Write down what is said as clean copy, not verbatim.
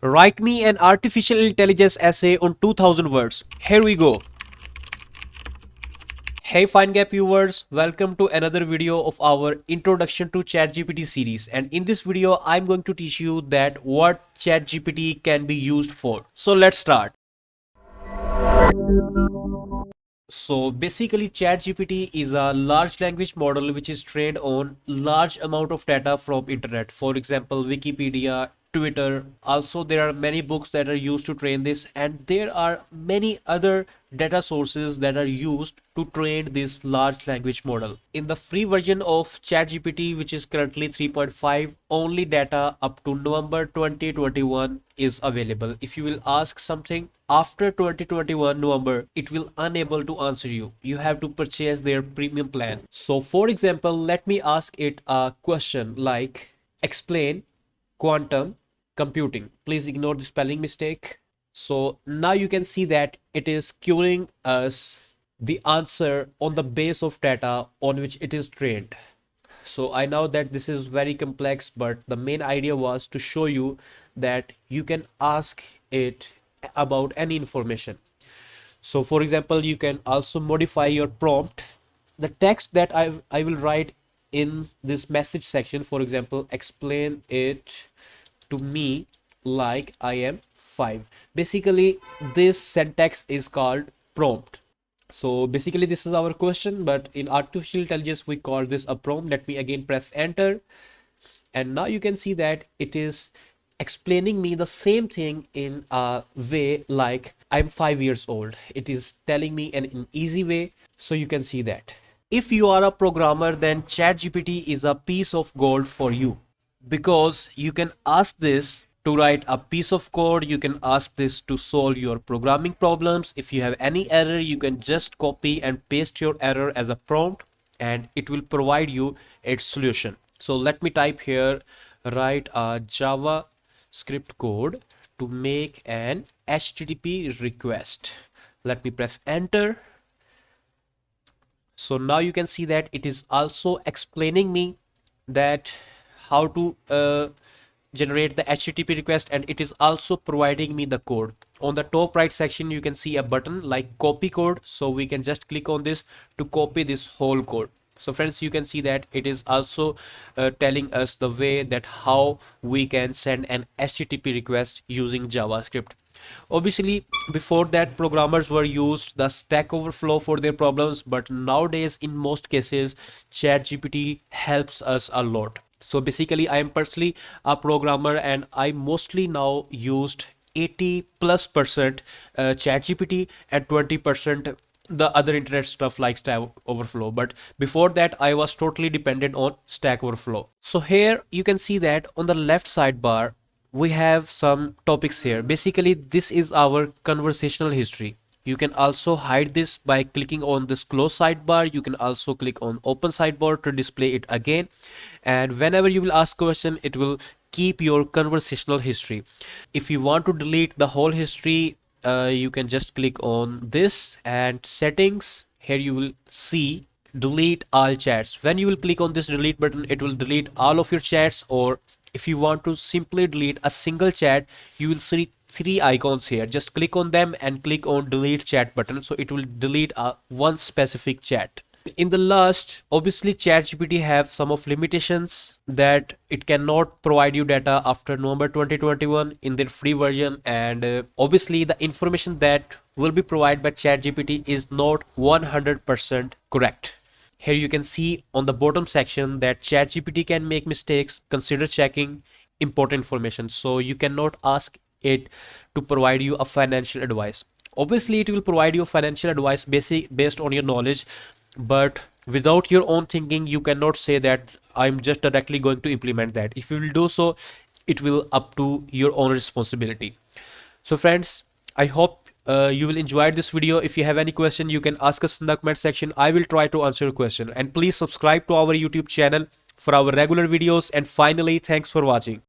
Write me an artificial intelligence essay on 2000 words. Here we go. Hey Fine Gap viewers, welcome to another video of our introduction to ChatGPT series, and in this video I'm going to teach you that what ChatGPT can be used for. So let's start. So basically ChatGPT is a large language model which is trained on large amount of data from internet. For example, Wikipedia, Twitter. Also there are many books that are used to train this, and there are many other data sources that are used to train this large language model. In the free version of ChatGPT, which is currently 3.5, only data up to November 2021 is available. If you will ask something after 2021 November, it will unable to answer you. You have to purchase their premium plan. So for example, let me ask it a question like explain quantum computing. Please ignore the spelling mistake. So now you can see that it is giving us the answer on the base of data on which it is trained. So I know that this is very complex, but the main idea was to show you that you can ask it about any information. So for example, you can also modify your prompt. The text that I will write in this message section, for example, explain it to me like I am 5. Basically, this syntax is called prompt. So basically this is our question, but in artificial intelligence we call this a prompt. Let me again press enter, and now you can see that it is explaining me the same thing in a way like I'm 5 years old. It is telling me in an easy way, so you can see that. If you are a programmer, then ChatGPT is a piece of gold for you, because you can ask this to write a piece of code. You can ask this to solve your programming problems. If you have any error, you can just copy and paste your error as a prompt, and it will provide you its solution. So let me type here, write a JavaScript code to make an HTTP request. Let me press enter. So now you can see that it is also explaining me that how to generate the HTTP request, and it is also providing me the code. On the top right section you can see a button like copy code, so we can just click on this to copy this whole code. So friends, you can see that it is also telling us the way that how we can send an HTTP request using JavaScript. Obviously, before that, programmers were used the Stack Overflow for their problems, but nowadays, in most cases, ChatGPT helps us a lot. So basically, I am personally a programmer, and I mostly now used 80+% ChatGPT and 20% the other internet stuff like Stack Overflow. But before that, I was totally dependent on Stack Overflow. So here you can see that on the left sidebar we have some topics here. Basically, this is our conversational history. You can also hide this by clicking on this close sidebar. You can also click on open sidebar to display it again, and whenever you will ask question, it will keep your conversational history. If you want to delete the whole history, you can just click on this and settings. Here you will see delete all chats. When you will click on this delete button, it will delete all of your chats, or if you want to simply delete a single chat, you will see three icons here. Just click on them and click on delete chat button, so it will delete one specific chat. In the last, obviously ChatGPT have some of limitations that it cannot provide you data after November 2021 in their free version, and obviously the information that will be provided by ChatGPT is not 100% correct. Here you can see on the bottom section that ChatGPT can make mistakes. Consider checking important information. So you cannot ask it to provide you a financial advice. Obviously, it will provide you financial advice based on your knowledge, but without your own thinking, you cannot say that I'm just directly going to implement that. If you will do so, it will up to your own responsibility. So friends, I hope you will enjoy this video. If you have any question, you can ask us in the comment section. I will try to answer your question, and please subscribe to our YouTube channel for our regular videos. And finally, thanks for watching.